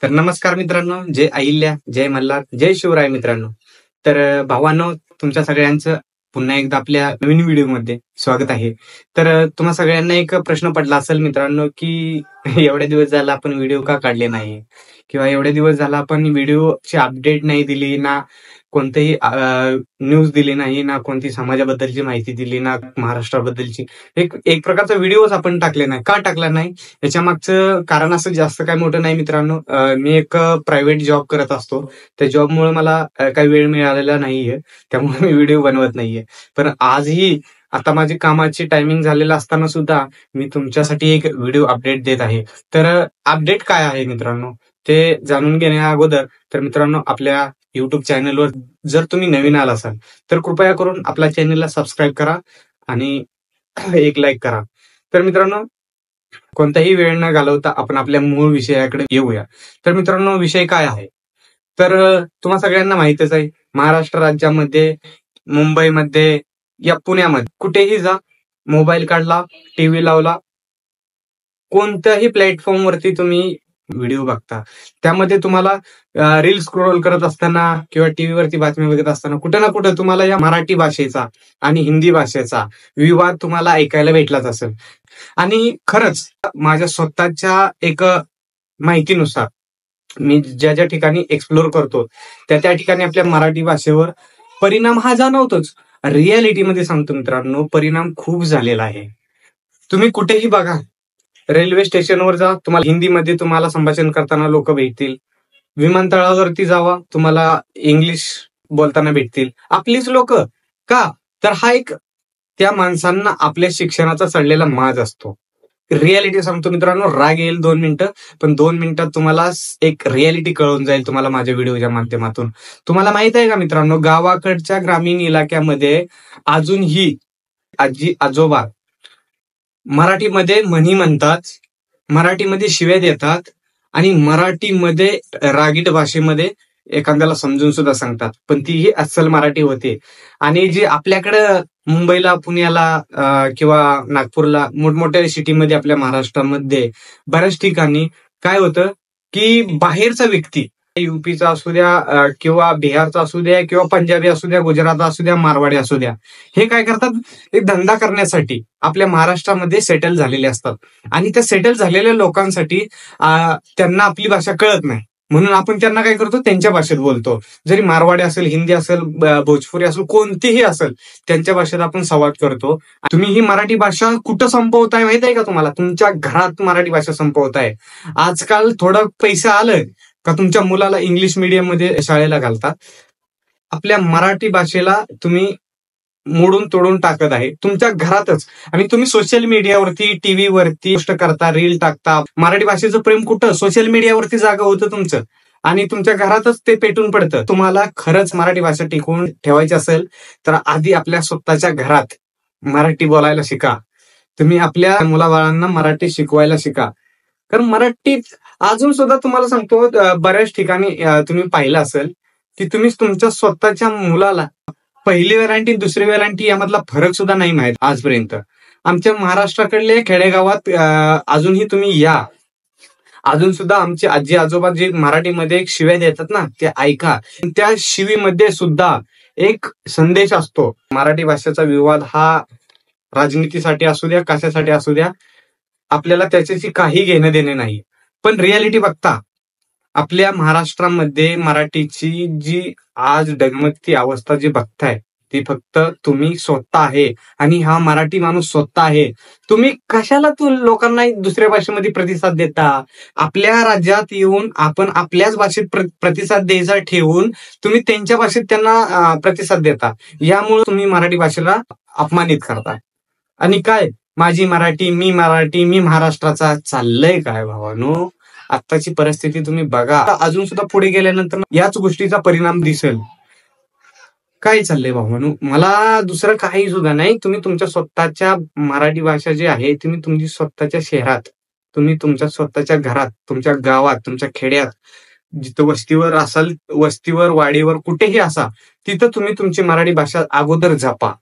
तर नमस्कार मित्रांनो, जय अहिल्या, जय मल्हार, जय शिवराय मित्रांनो. तर भावांनो, तुमच्या सगळ्यांचं पुन्हा एकदा आपल्या नवीन व्हिडिओमध्ये स्वागत आहे. तर तुम्हा सगळ्यांना एक प्रश्न पडला असेल मित्रांनो, की एवढे दिवस झाला आपण व्हिडिओ का काढले नाही, किंवा एवढे दिवस झाला आपण व्हिडिओची अपडेट नाही दिली ना, कोणतेही न्यूज दिली नाही ना, कोणती समाजाबद्दलची माहिती दिली ना, महाराष्ट्राबद्दलची एक एक प्रकारचा व्हिडिओच आपण टाकले नाही. का टाकला नाही? याच्या मागचं कारण असं जास्त काय मोठं नाही मित्रांनो. मी एक प्रायव्हेट जॉब करत असतो. त्या जॉबमुळे मला काही वेळ मिळालेला नाहीये. त्यामुळे मी व्हिडिओ बनवत नाहीये. पण आजही आता माझी कामाची टायमिंग झालेलं असताना सुद्धा मी तुमच्यासाठी एक व्हिडिओ अपडेट देत आहे. तर अपडेट काय आहे मित्रांनो, ते जाणून घेण्या अगोदर तर मित्रांनो, आपल्या युट्यूब चॅनलवर जर तुम्ही नवीन आला असाल तर कृपया करून आपल्या चॅनलला सबस्क्राईब करा आणि एक लाईक करा. तर मित्रांनो, कोणताही वेळ न घालवता आपण आपल्या मूळ विषयाकडे येऊया. तर मित्रांनो, विषय काय आहे? तर तुम्हा सगळ्यांना माहितच आहे, महाराष्ट्र राज्यामध्ये, मुंबईमध्ये या पुण्यामध्ये कुठेही जा, मोबाईल काढला, टीव्ही लावला, कोणत्याही प्लॅटफॉर्मवरती तुम्ही व्हिडिओ बघता, त्यामध्ये तुम्हाला रील स्क्रोल करत असताना किंवा टीव्हीवरती बातमी बघत असताना कुठे ना कुठे तुम्हाला या मराठी भाषेचा आणि हिंदी भाषेचा विवाद तुम्हाला ऐकायला भेटलाच असेल. आणि खरंच माझ्या स्वतःच्या एक माहितीनुसार मी ज्या ज्या ठिकाणी एक्सप्लोर करतो त्या त्या ठिकाणी आपल्या मराठी भाषेवर परिणाम हा जाणवतोच. रियालिटीमध्ये सांगतो मित्रांनो, परिणाम खूप झालेला आहे. तुम्ही कुठेही बघा, रेल्वे स्टेशनवर जा, तुम्हाला हिंदीमध्ये तुम्हाला संभाषण करताना लोक भेटतील. विमानतळावरती जावा, तुम्हाला इंग्लिश बोलताना भेटतील आपलीच लोक. का? तर हा एक त्या माणसांना आपल्या शिक्षणाचा चढलेला माज असतो. रियालिटी सांगतो मित्रांनो, राग येईल 2 मिनिटं, पण 2 मिनिटात तुम्हाला एक रियालिटी कळून जाईल तुम्हाला माझ्या व्हिडिओच्या माध्यमातून. तुम्हाला माहित आहे का मित्रांनो, गावाकडच्या ग्रामीण इलाक्यामध्ये अजूनही आजी आजोबा मराठीमध्ये म्हणी म्हणतात, मराठीमध्ये शिव्या देतात आणि मराठीमध्ये रागीट भाषेमध्ये एखाद्याला समजून सुद्धा सांगतात, पण तीही अस्सल मराठी होते. आणि जी आपल्याकडं मुंबईला, पुण्याला किंवा नागपूरला, मोठमोठ्या सिटीमध्ये आपल्या महाराष्ट्रामध्ये बऱ्याच ठिकाणी काय होतं, की बाहेरचा व्यक्ती युपीचा असू द्या किंवा बिहारचा असू द्या किंवा पंजाबी असू द्या, गुजरात असू द्या, मारवाडी असू द्या, हे काय करतात, एक धंदा करण्यासाठी आपल्या महाराष्ट्रामध्ये सेटल झालेले असतात. आणि त्या सेटल झालेल्या लोकांसाठी त्यांना आपली भाषा कळत नाही, म्हणून आपण त्यांना काय करतो, त्यांच्या भाषेत बोलतो. जरी मारवाडी असेल, हिंदी असेल, भोजपुरी असेल, कोणतीही असेल, त्यांच्या भाषेत आपण संवाद करतो. तुम्ही ही मराठी भाषा कुठं संपवताय माहित आहे का तुम्हाला? तुमच्या घरात मराठी भाषा संपवताय. आजकाल थोडं पैसे आलं का तुमच्या मुलाला इंग्लिश मीडियम मध्ये शाळेला घालतात. आपल्या मराठी भाषेला तुम्ही मोडून तोडून टाकत आहे तुमच्या घरातच. आणि तुम्ही सोशल मीडियावरती, टीव्हीवरती गोष्ट करता, रील टाकता. मराठी भाषेचं प्रेम कुठं? सोशल मीडियावरती जागा होतं तुमचं, आणि तुमच्या घरातच ते पेटून पडतं. तुम्हाला खरंच मराठी भाषा टिकवून ठेवायची असेल तर आधी आपल्या स्वतःच्या घरात मराठी बोलायला शिका. तुम्ही आपल्या मुलाबाळांना मराठी शिकवायला शिका. कारण मराठीत अजून सुद्धा तुम्हाला सांगतो, बऱ्याच ठिकाणी तुम्ही पाहिलं असेल की तुम्ही तुमच्या स्वतःच्या मुलाला पहिली वेलांटी, दुसरी वेलांटी यामधला फरक सुद्धा नाही माहित आजपर्यंत. आमच्या महाराष्ट्राकडल्या खेडेगावात अजूनही तुम्ही या, अजून सुद्धा आमचे आजी आजोबा जे मराठीमध्ये एक शिव्या देतात ना, ते ऐका. त्या शिवीमध्ये सुद्धा एक संदेश असतो. मराठी भाषेचा विवाद हा राजनीतीसाठी असू द्या, कशासाठी असू द्या, आपल्याला त्याच्याशी काही घेणं देणं नाही. पण रियालिटी बघता आपल्या महाराष्ट्रामध्ये मराठीची जी आज डगमगती अवस्था जी बघताय, ती फक्त तुम्ही स्वतः आहे. आणि हा मराठी माणूस स्वतः आहे. तुम्ही कशाला लोकांना दुसऱ्या भाषेमध्ये प्रतिसाद देता? आपल्या राज्यात येऊन आपण आपल्याच भाषेत प्रतिसाद द्यायचा ठेवून तुम्ही त्यांच्या भाषेत त्यांना प्रतिसाद देता. यामुळे तुम्ही मराठी भाषेला अपमानित करता. आणि काय, माझी मराठी, मी महाराष्ट्राचा, चाललंय काय भावानो? आत्ताची परिस्थिती तुम्ही बघा. अजून सुद्धा पुढे गेल्यानंतर याच गोष्टीचा परिणाम दिसेल. काय चाललंय भावानो? मला दुसरं काही सुद्धा नाही. तुम्ही तुमच्या स्वतःच्या मराठी भाषा जी आहे, तुम्ही तुमची स्वतःच्या शहरात, तुम्ही तुमच्या स्वतःच्या घरात, तुमच्या गावात, तुमच्या खेड्यात, जिथं वस्तीवर असाल, वस्तीवर, वाडीवर, कुठेही असा, तिथं तुम्ही तुमची मराठी भाषा अगोदर जपा.